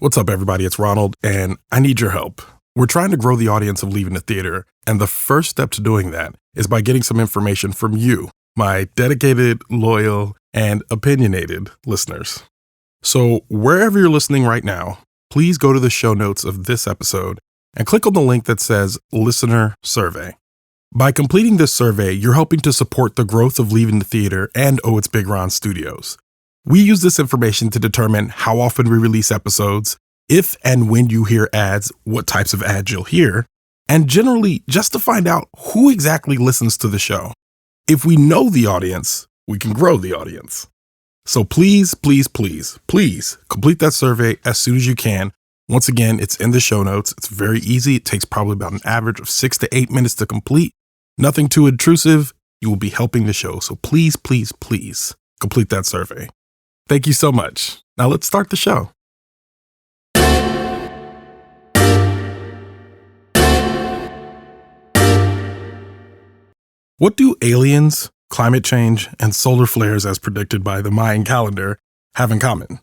What's up, everybody? It's Ronald, and I need your help. We're trying to grow the audience of Leaving the Theater, and the first step to doing that is by getting some information from you, my dedicated, loyal, and opinionated listeners. So wherever you're listening right now, please go to the show notes of this episode and click on the link that says Listener Survey. By completing this survey, you're helping to support the growth of Leaving the Theater and ohitsBigRon Studios. We use this information to determine how often we release episodes, if and when you hear ads, what types of ads you'll hear, and generally just to find out who exactly listens to the show. If we know the audience, we can grow the audience. So please complete that survey as soon as you can. Once again, it's in the show notes. It's very easy. It takes probably about an average of 6 to 8 minutes to complete. Nothing too intrusive. You will be helping the show. So please complete that survey. Thank you so much. Now let's start the show. What do aliens, climate change, and solar flares as predicted by the Mayan calendar have in common?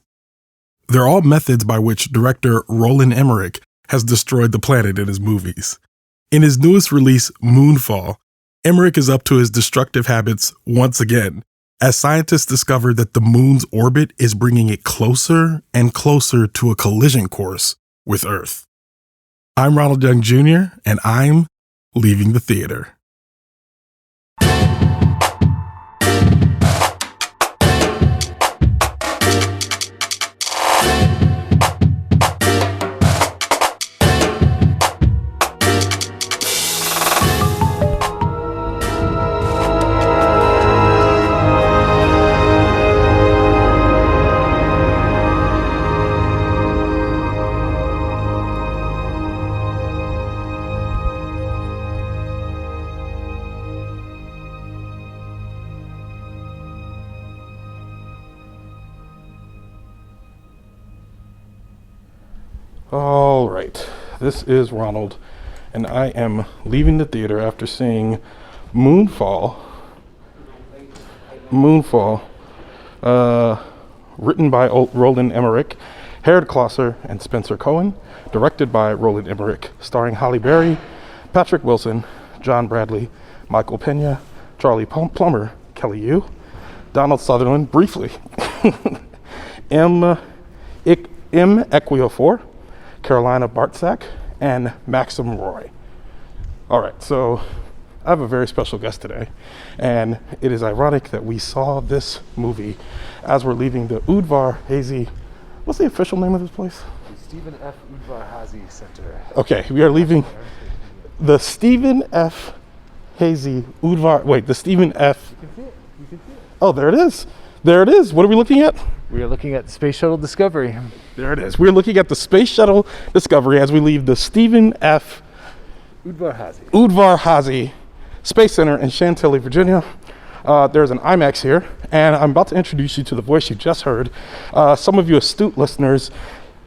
They're all methods by which director Roland Emmerich has destroyed the planet in his movies. In his newest release, Moonfall, Emmerich is up to his destructive habits once again, as scientists discover that the moon's orbit is bringing it closer and closer to a collision course with Earth. I'm Ronald Young Jr., and I'm leaving the theater. All right, this is Ronald, and I am leaving the theater after seeing Moonfall, written by Roland Emmerich, Kloser, and Spenser Cohen, directed by Roland Emmerich, starring Halle Berry, Patrick Wilson, John Bradley, Michael Pena, Charlie Plummer, Kelly Yu, Donald Sutherland, briefly, Ikwakor, Carolina Bartczak, and Maxim Roy. All right, so I have a very special guest today, and it is ironic that we saw this movie as we're leaving the Udvar Hazy. What's the official name of this place? The Stephen F. Udvar Hazy Center. Okay, we are leaving the Stephen F. Hazy Udvar. Wait, the Stephen F. You can see it. You can see it. Oh, there it is. There it is. What are we looking at? We are looking at Space Shuttle Discovery. There it is. We're looking at the Space Shuttle Discovery as we leave the Stephen F. Udvar Hazy Space Center in Chantilly, Virginia. There's an IMAX here, and I'm about to introduce you to the voice you just heard. Some of you astute listeners,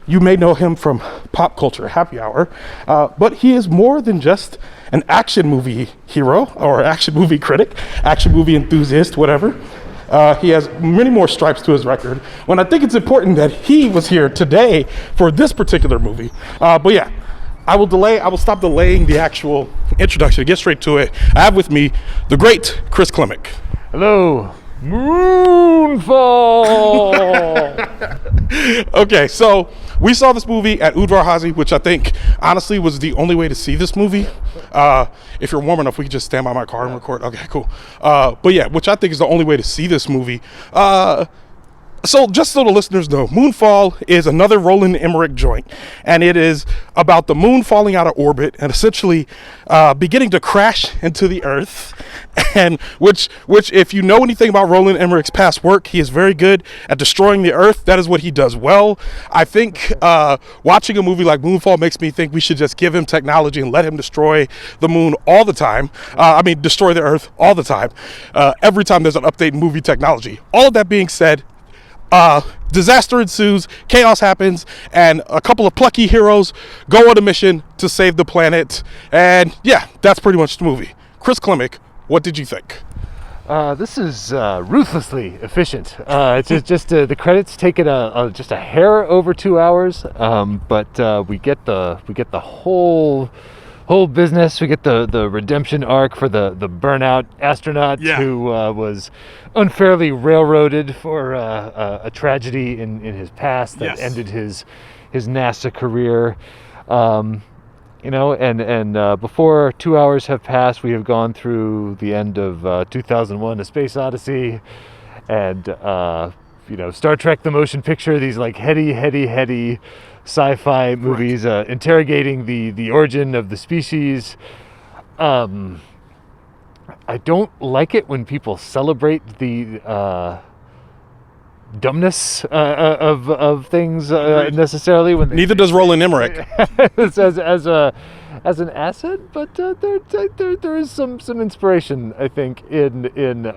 you may know him from Pop Culture Happy Hour, but he is more than just an action movie hero or action movie critic, action movie enthusiast, whatever. He has many more stripes to his record, when I think it's important that he was here today for this particular movie. But yeah, I will stop delaying the actual introduction, get straight to it. I have with me the great Chris Klimek. Hello. Moonfall! Okay, so we saw this movie at Udvar Hazy, which I think honestly was the only way to see this movie. If you're warm enough, we can just stand by my car and record. Okay, cool. But yeah, which I think is the only way to see this movie. So just so the listeners know, Moonfall is another Roland Emmerich joint, and it is about the moon falling out of orbit and essentially beginning to crash into the Earth, and which if you know anything about Roland Emmerich's past work, he is very good at destroying the Earth. That is what he does well. I think watching a movie like Moonfall makes me think we should just give him technology and let him destroy the moon all the time. Destroy the Earth all the time. Every time there's an update in movie technology. All of that being said, disaster ensues, chaos happens, and a couple of plucky heroes go on a mission to save the planet. And yeah, that's pretty much the movie. Chris Klimek, what did you think? This is ruthlessly efficient. It's just the credits take it just a hair over 2 hours, but we get the whole business. We get the redemption arc for the burnout astronaut who was unfairly railroaded for a tragedy in his past that ended his NASA career. And before 2 hours have passed, we have gone through the end of 2001: A Space Odyssey, and Star Trek: The Motion Picture. These like heady sci-fi movies interrogating the origin of the species. I don't like it when people celebrate the dumbness of things necessarily. Neither does Roland Emmerich. as an asset, but there is some inspiration, I think, in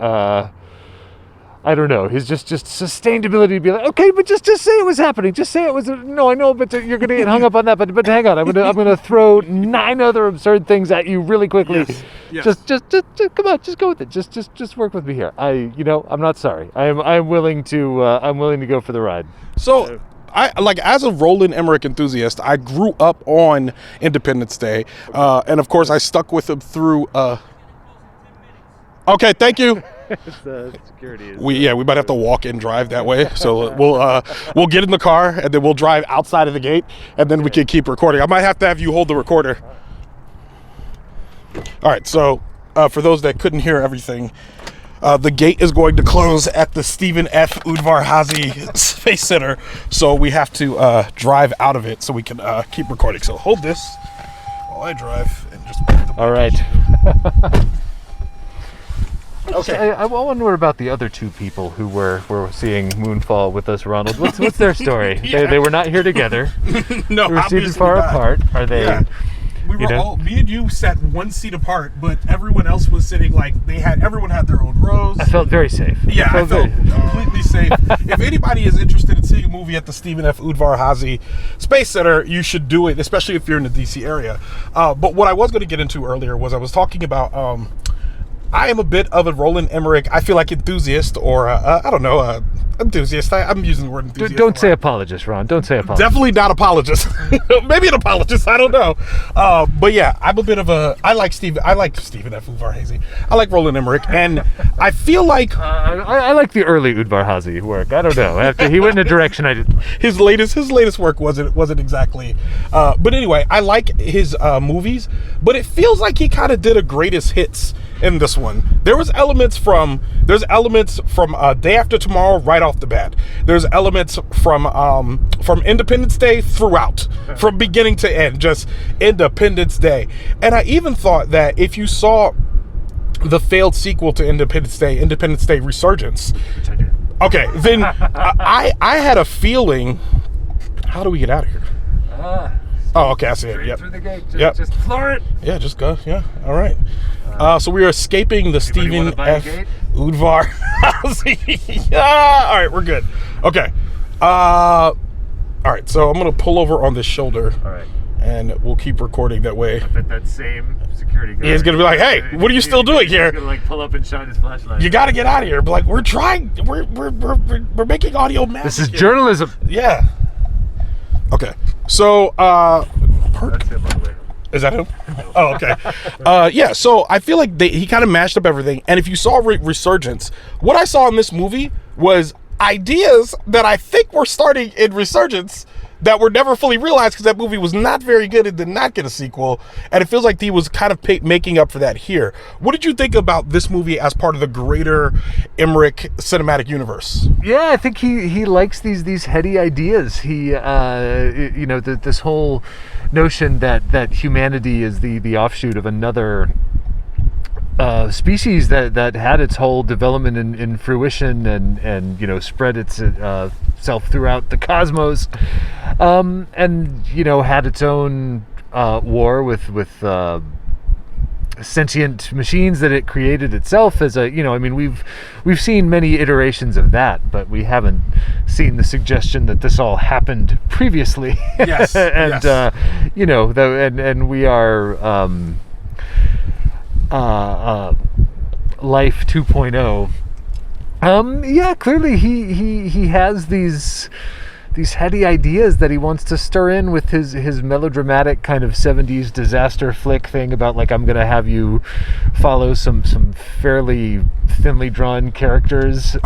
I don't know. His just sustained ability to be like, okay, but just say it was happening. Just say it was. No, I know, but you're gonna get hung up on that. But hang on, I'm gonna throw 9 other absurd things at you really quickly. Yes. Just come on, just go with it. Just work with me here. I'm not sorry. I'm willing to go for the ride. So, as a Roland Emmerich enthusiast, I grew up on Independence Day, and of course I stuck with him through. Okay, thank you. The security is We might have to walk and drive that way. So we'll get in the car and then we'll drive outside of the gate and then we can keep recording. I might have to have you hold the recorder. All right. So for those that couldn't hear everything, the gate is going to close at the Stephen F. Udvar-Hazy Space Center. So we have to drive out of it so we can keep recording. So hold this while I drive and just. All right. Okay. I wonder about the other 2 people who were seeing Moonfall with us, Ronald. What's their story? They were not here together. No, they were seated far apart. Are they? Yeah. We were all, me and you sat 1 seat apart, but everyone else was sitting everyone had their own rows. I felt very safe. Yeah, I felt completely safe. If anybody is interested in seeing a movie at the Stephen F. Udvar-Hazy Space Center, you should do it, especially if you're in the DC area. But what I was going to get into earlier was I was talking about. I am a bit of a Roland Emmerich, I feel like enthusiast, or I don't know, enthusiast. I'm using the word enthusiast. Don't say apologist, Ron. Don't say apologist. Definitely not apologist. Maybe an apologist. I don't know. But yeah, I'm a bit of a. I like Stephen F. Udvar-Hazy. I like Roland Emmerich, and I feel like I like the early Udvar-Hazy work. I don't know. After he went in a direction I didn't. His latest work wasn't exactly. But anyway, I like his movies, but it feels like he kind of did a greatest hits in this one. There's elements from Day After Tomorrow right off the bat. There's elements from Independence Day throughout, from beginning to end, just Independence Day. And I even thought that if you saw the failed sequel to Independence Day Resurgence, Which I did. okay, then I had a feeling. How do we get out of here? Oh, okay, I see it. Yep. Through the gate. Just floor it. Yeah, just go. Yeah, all right. So we are escaping the Stephen F. Udvar-Hazy. All right, we're good. Okay. All right, so I'm going to pull over on this shoulder. All right. And we'll keep recording that way. I bet that same security guard. He's going to be like, hey, what are you still doing here? He's going to pull up and shine his flashlight. You got to get out of here. But we're trying. We're making audio magic. This is journalism. Yeah. Okay. So, That's him, by the way. Is that him? Oh, okay. Yeah, so I feel like he kind of mashed up everything. And if you saw Resurgence, what I saw in this movie was ideas that I think were starting in Resurgence that were never fully realized because that movie was not very good and did not get a sequel. And it feels like he was kind of making up for that here. What did you think about this movie as part of the greater Emmerich cinematic universe? Yeah, I think he likes these heady ideas. He, this whole notion that humanity is the offshoot of another species that had its whole development in fruition and spread its self throughout the cosmos, and had its own war with sentient machines that it created itself as we've seen many iterations of that, but we haven't seen the suggestion that this all happened previously. Yes. And yes. And we are Life 2.0. Yeah, clearly he has these heady ideas that he wants to stir in with his melodramatic kind of 70s disaster flick thing about, like, I'm gonna have you follow some fairly thinly drawn characters.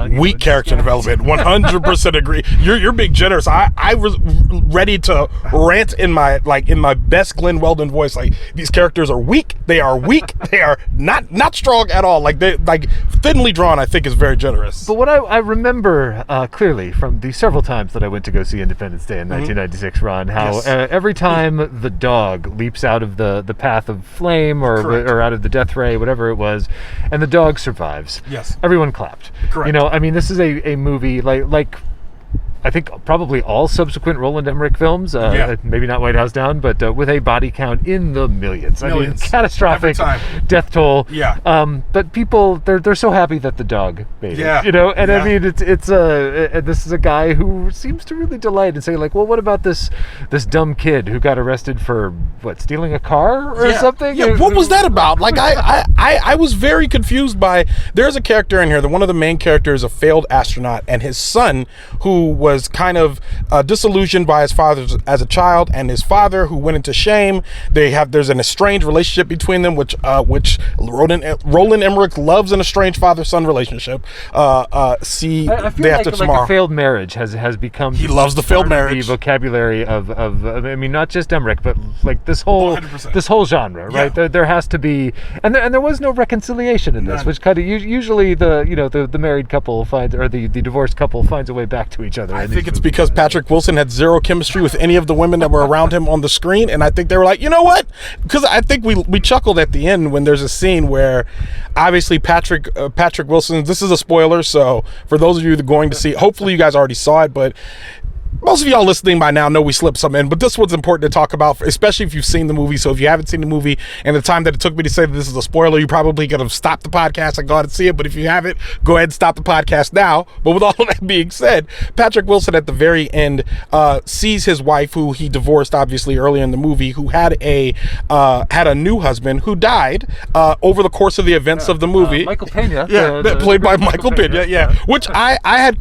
Weak character development. 100% agree. You're being generous. I was ready to rant in my best Glenn Weldon voice. Like, these characters are weak. They are weak. They are not strong at all. Like, they thinly drawn, I think, is very generous. But what I remember clearly from the several times that I went to go see Independence Day in 1996, Ron, how Yes. Every time the dog leaps out of the path of flame or out of the death ray, whatever it was, and the dog survives, Yes. everyone clapped. Correct. You know, I mean, this is a movie like I think probably all subsequent Roland Emmerich films, maybe not White House Down, but with a body count in the millions. I mean, catastrophic death toll. Yeah. But people, they're so happy that the dog made it. Yeah. You know, and Yeah. I mean, this is a guy who seems to really delight in saying, like, well, what about this dumb kid who got arrested for stealing a car or something? Yeah. What was that about? Like, I was very confused by. There's a character in here. One of the main characters, a failed astronaut, and his son, who was kind of disillusioned by his father as a child, and his father, who went into shame. There's an estranged relationship between them, which Roland Emmerich loves an estranged father-son relationship. I feel like a failed marriage has become. He loves the failed marriage. The vocabulary of I mean, not just Emmerich, but like this whole 100%. genre, right? Yeah. There has to be, and there was no reconciliation in this, which kind of usually the married couple finds, or the divorced couple finds a way back to each other. I think it's because Patrick Wilson had zero chemistry with any of the women that were around him on the screen, and I think they were like, you know what? Because I think we chuckled at the end when there's a scene where, obviously, Patrick Wilson. This is a spoiler, so for those of you that are going to see, hopefully you guys already saw it, but most of y'all listening by now know we slipped some in, but this one's important to talk about, especially if you've seen the movie. So if you haven't seen the movie, and the time that it took me to say that this is a spoiler, you probably could have stopped the podcast and gone and see it. But if you haven't, go ahead and stop the podcast now. But with all of that being said, Patrick Wilson at the very end sees his wife, who he divorced obviously earlier in the movie, who had a new husband who died over the course of the events of the movie. Michael Pena, played by Michael Pena. Yeah, which I have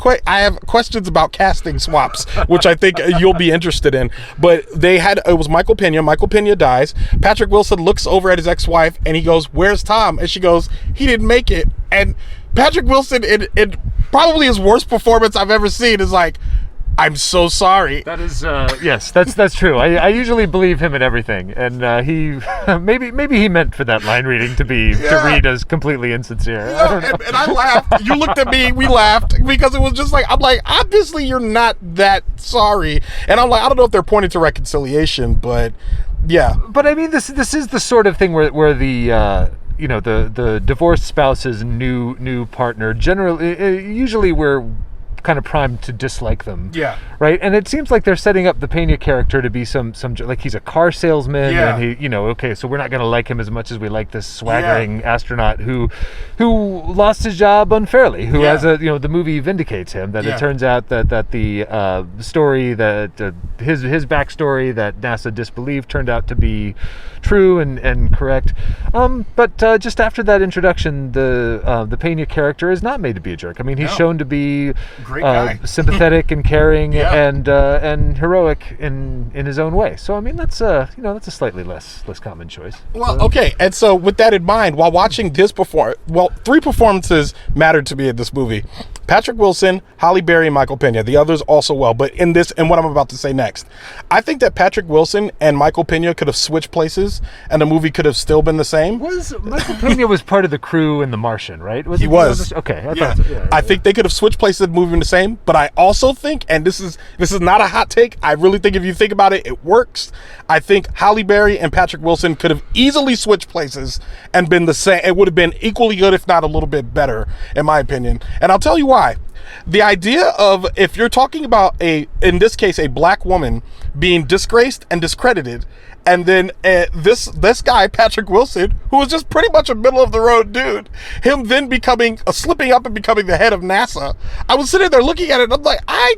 questions about casting swaps, which I think you'll be interested in. But it was Michael Pena. Michael Pena dies. Patrick Wilson looks over at his ex-wife and he goes, "Where's Tom?" And she goes, "He didn't make it." And Patrick Wilson, in probably his worst performance I've ever seen, is like, "I'm so sorry." That is, yes, that's true. I usually believe him in everything, and he maybe he meant for that line reading to read as completely insincere. I don't know. And I laughed. You looked at me. We laughed because it was just like, I'm like, obviously you're not that sorry, and I'm like, I don't know if they're pointing to reconciliation, but yeah. But I mean, this is the sort of thing where the the divorced spouse's new partner usually we're kind of primed to dislike them. Yeah. Right? And it seems like they're setting up the Pena character to be some like he's a car salesman, and he, okay, so we're not going to like him as much as we like this swaggering astronaut who lost his job unfairly, who has the movie vindicates him, that it turns out that the story that his backstory that NASA disbelieved turned out to be true and correct. But just after that introduction, the Pena character is not made to be a jerk. I mean, he's shown to be sympathetic and caring and heroic in his own way. So I mean, that's a slightly less common choice. Well, okay, and so with that in mind, while watching this three performances mattered to me in this movie: Patrick Wilson, Halle Berry, and Michael Pena. The others also well, but in this and what I'm about to say next, I think that Patrick Wilson and Michael Pena could have switched places, and the movie could have still been the same. Michael Pena was part of the crew in The Martian, right? He was. Okay. I think they could have switched places and moved in the same, but I also think, and this is not a hot take, I really think if you think about it, it works. I think Halle Berry and Patrick Wilson could have easily switched places and been the same. It would have been equally good, if not a little bit better, in my opinion. And I'll tell you why. The idea of, if you're talking about in this case, a black woman being disgraced and discredited, and then this guy, Patrick Wilson, who was just pretty much a middle of the road dude, him then slipping up and becoming the head of NASA. I was sitting there looking at it and I'm like, I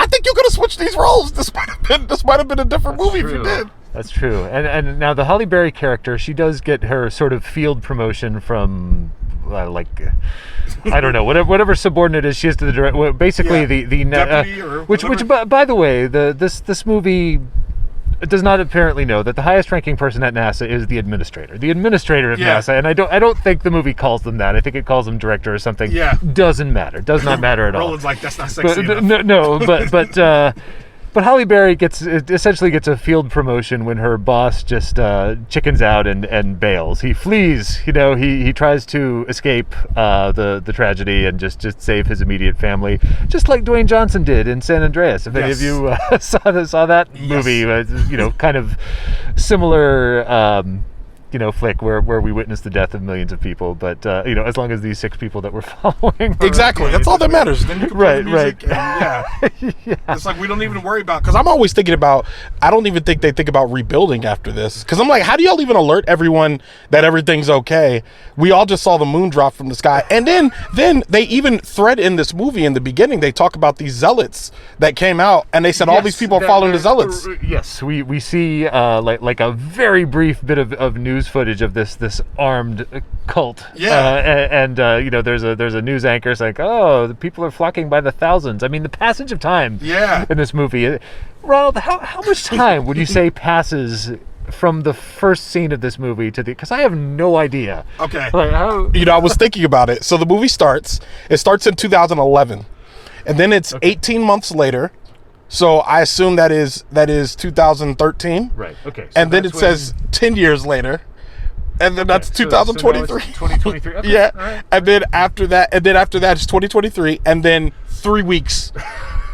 think you could have switched these roles. This might have been a different movie if you did. That's true. And now the Halle Berry character, she does get her sort of field promotion from I don't know, whatever subordinate is she is to the director. Basically, the deputy or which by the way, this movie does not apparently know that the highest ranking person at NASA is the administrator of NASA, and I don't think the movie calls them that. I think it calls them director or something. Does not matter at all. Roland's like, that's not sexy enough. No, but Halle Berry essentially gets a field promotion when her boss just chickens out and bails. He flees. He tries to escape the tragedy and just save his immediate family, just like Dwayne Johnson did in San Andreas. If any of you saw that movie, kind of similar. Flick where we witnessed the death of millions of people, but as long as these 6 people that we're following exactly, that's all that matters. Then you can play the music, right. And, it's like we don't even worry about, because I'm always thinking about, I don't even think they think about rebuilding after this, because I'm like, how do y'all even alert everyone that everything's okay? We all just saw the moon drop from the sky, and then they even thread in this movie in the beginning, they talk about these zealots that came out, and they said all these people are following the zealots. Yes, we see like a very brief bit of news footage of this armed cult. There's a news anchor saying, oh, the people are flocking by the thousands. I mean, the passage of time in this movie. Ronald, how much time would you say passes from the first scene of this movie to because I have no idea. Okay. I was thinking about it. So the movie starts in 2011, and then it's 18 months later. So I assume that is 2013. Right. Okay. So and then it says 10 years later. And then that's 2023. So 2023. Okay. Yeah. Right. And then after that it's 2023, and then 3 weeks,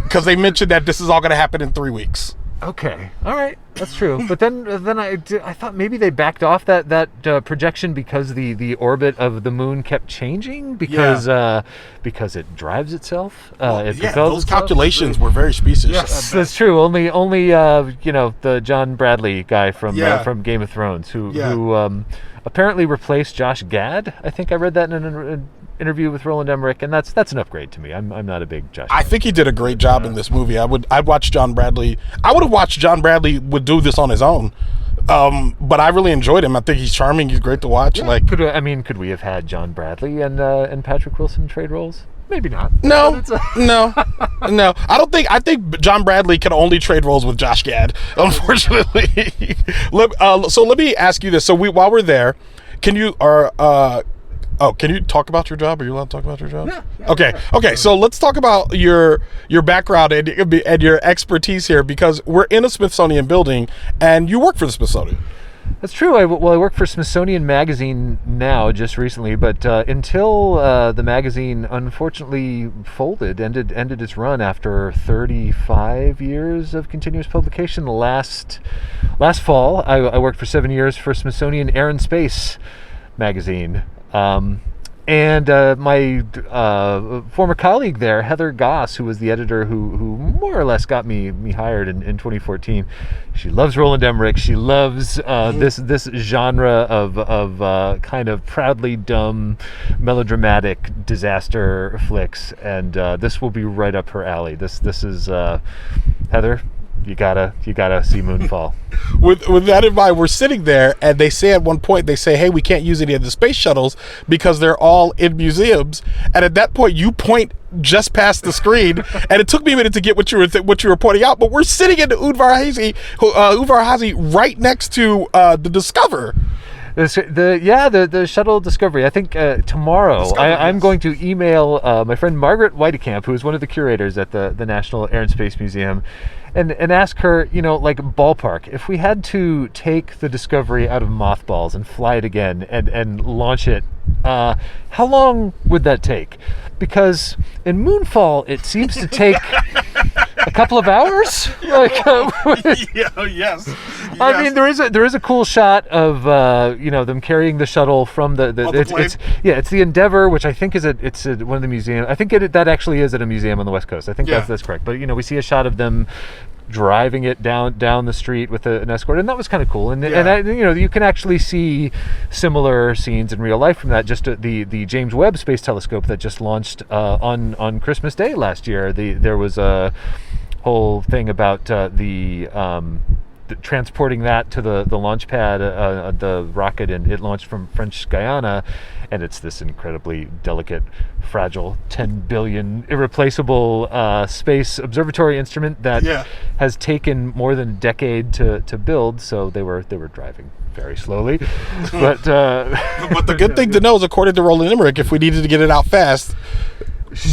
because they mentioned that this is all going to happen in 3 weeks. Okay. All right. That's true. But then I thought maybe they backed off that projection because the orbit of the moon kept changing because it drives itself. Those calculations were very specious. Yes, that's true. Only the John Bradley guy from Game of Thrones who apparently replaced Josh Gad. I think I read that in an interview with Roland Emmerich, and that's an upgrade to me. I'm not a big Josh. I think he did a great job in this movie. I'd watch John Bradley. I would have watched John Bradley would do this on his own. But I really enjoyed him. I think he's charming. He's great to watch. Yeah. Could we have had John Bradley and Patrick Wilson trade roles? Maybe not. No. I think John Bradley can only trade roles with Josh Gad, unfortunately. So let me ask you this. So while we're there, can you talk about your job? Are you allowed to talk about your job? Yeah. Okay. So let's talk about your background and your expertise here, because we're in a Smithsonian building, and you work for the Smithsonian. That's true. I work for Smithsonian Magazine now, just recently, but until the magazine unfortunately ended its run after 35 years of continuous publication. Last fall, I worked for 7 years for Smithsonian Air and Space Magazine. And my former colleague there, Heather Goss, who was the editor who more or less got me hired in 2014, she loves Roland Emmerich. She loves this genre of kind of proudly dumb, melodramatic disaster flicks, and this will be right up her alley. This is Heather. You gotta see Moonfall. With that in mind, we're sitting there, and they say at one point, hey, we can't use any of the space shuttles because they're all in museums. And at that point, you point just past the screen, and it took me a minute to get what you were pointing out. But we're sitting in the Udvar Hazy right next to the Discover. The shuttle Discovery. I think tomorrow I'm going to email my friend Margaret Weidekamp, who is one of the curators at the National Air and Space Museum, and ask her, like ballpark, if we had to take the Discovery out of mothballs and fly it again and launch it, how long would that take? Because in Moonfall, it seems to take a couple of hours. Yes. I mean, there is a cool shot of them carrying the shuttle from it's the Endeavour, which I think is it's one of the museums. I think that actually is at a museum on the West Coast. I think that's correct. But we see a shot of them driving it down the street with an escort, and that was kind of cool. And you can actually see similar scenes in real life from that. Just the James Webb Space Telescope that just launched on Christmas Day last year. There was a whole thing about the transporting that to the launch pad, the rocket, and it launched from French Guiana, and it's this incredibly delicate, fragile, 10 billion irreplaceable space observatory instrument that has taken more than a decade to build. So they were driving very slowly, but but the good thing to know is, according to Roland Emmerich, if we needed to get it out fast,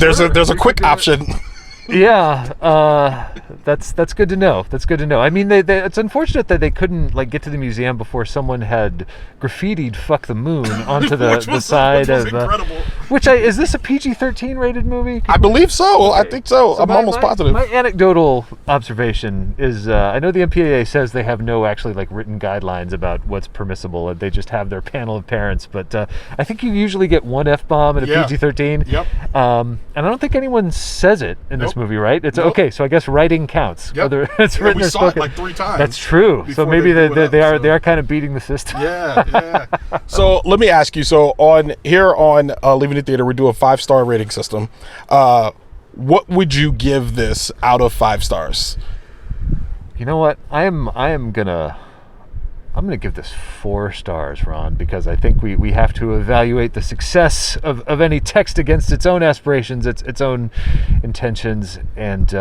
there's a quick option. Yeah, that's good to know. That's good to know. I mean, it's unfortunate that they couldn't get to the museum before someone had graffitied "fuck the moon" onto the side of. Incredible. Is this a PG-13 rated movie? I believe so. Okay. I think so. I'm almost positive. My anecdotal observation is, I know the MPAA says they have no actually written guidelines about what's permissible, and they just have their panel of parents. But I think you usually get one F-bomb in a PG-13. Yep. And I don't think anyone says it in this movie, right? It's okay. So I guess writing counts. Yep. Whether it's written or spoken. We saw it 3 times. That's true. So maybe they are kind of beating the system. Yeah. So let me ask you. So on Leaving the Theater, we do a 5-star rating system. What would you give this out of 5 stars? You know what? I'm gonna give this 4 stars, Ron, because I think we have to evaluate the success of any text against its own aspirations, its own intentions, and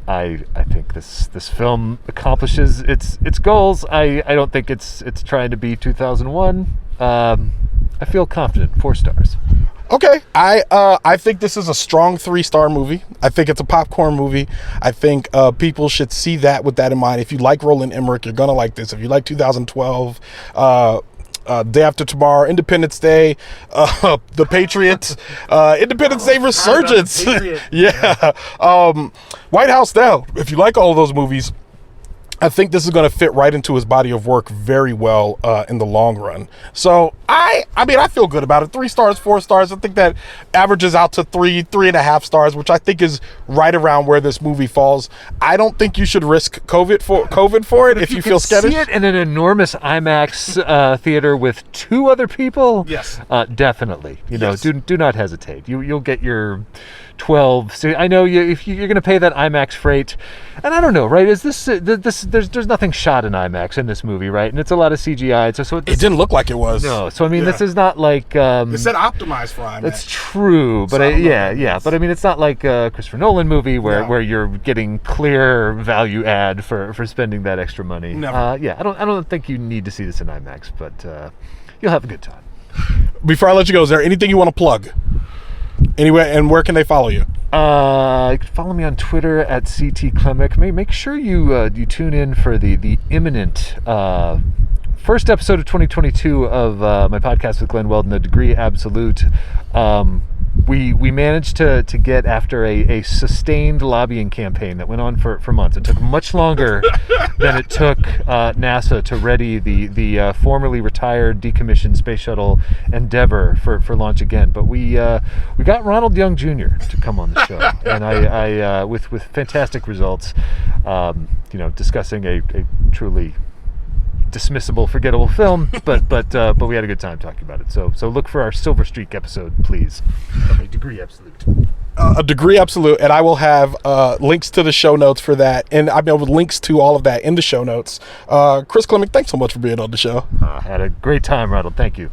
I think this film accomplishes its goals. I don't think it's trying to be 2001. I feel confident. 4 stars. Okay, I think this is a strong 3-star movie. I think it's a popcorn movie. I think people should see that with that in mind. If you like Roland Emmerich, you're gonna like this. If you like 2012, Day After Tomorrow, Independence Day, The Patriots, Independence Day Resurgence, White House Now. If you like all of those movies, I think this is going to fit right into his body of work very well in the long run. So I feel good about it. 3 stars, 4 stars. I think that averages out to 3.5 stars, which I think is right around where this movie falls. I don't think you should risk COVID for it if you feel skittish. See it in an enormous IMAX theater with 2 other people. Yes, definitely. Do not hesitate. You'll get your 12. So I know if you're going to pay that IMAX freight, and I don't know, right? Is this there's nothing shot in IMAX in this movie, right? And it's a lot of CGI. So it didn't look like it was. No. So I mean, this is not like it said optimized for IMAX. That's true, but but I mean, it's not like a Christopher Nolan movie where you're getting clear value add for spending that extra money. Never. I don't think you need to see this in IMAX, but you'll have a good time. Before I let you go, is there anything you want to plug? Anyway, and where can they follow you? You can follow me on Twitter at CT Klimek. Make sure you tune in for the imminent first episode of 2022 of my podcast with Glenn Weldon, The Degree Absolute. We managed to get, after a sustained lobbying campaign that went on for months. It took much longer than it took NASA to ready the formerly retired, decommissioned space shuttle Endeavour for launch again. But we got Ronald Young Jr. to come on the show, and I with fantastic results. Discussing a truly dismissible, forgettable film, but we had a good time talking about it. So look for our Silver Streak episode, please. A Degree Absolute. A Degree Absolute, and I will have links to the show notes for that, and I'll be able to links to all of that in the show notes. Chris Klimek, thanks so much for being on the show. Had a great time, Ronald. Thank you.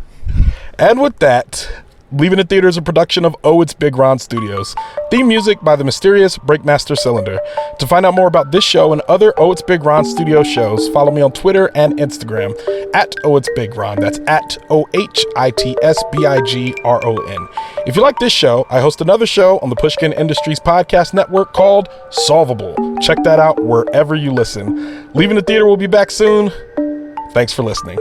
And with that, Leaving the Theater is a production of ohitsBigRon Studios. Theme music by the mysterious Breakmaster Cylinder. To find out more about this show and other ohitsBigRon Studio shows, follow me on Twitter and Instagram at ohitsBigRon. That's at ohitsBigron. If you like this show, I host another show on the Pushkin Industries podcast network called Solvable. Check that out wherever you listen. Leaving the Theater will be back soon. Thanks for listening.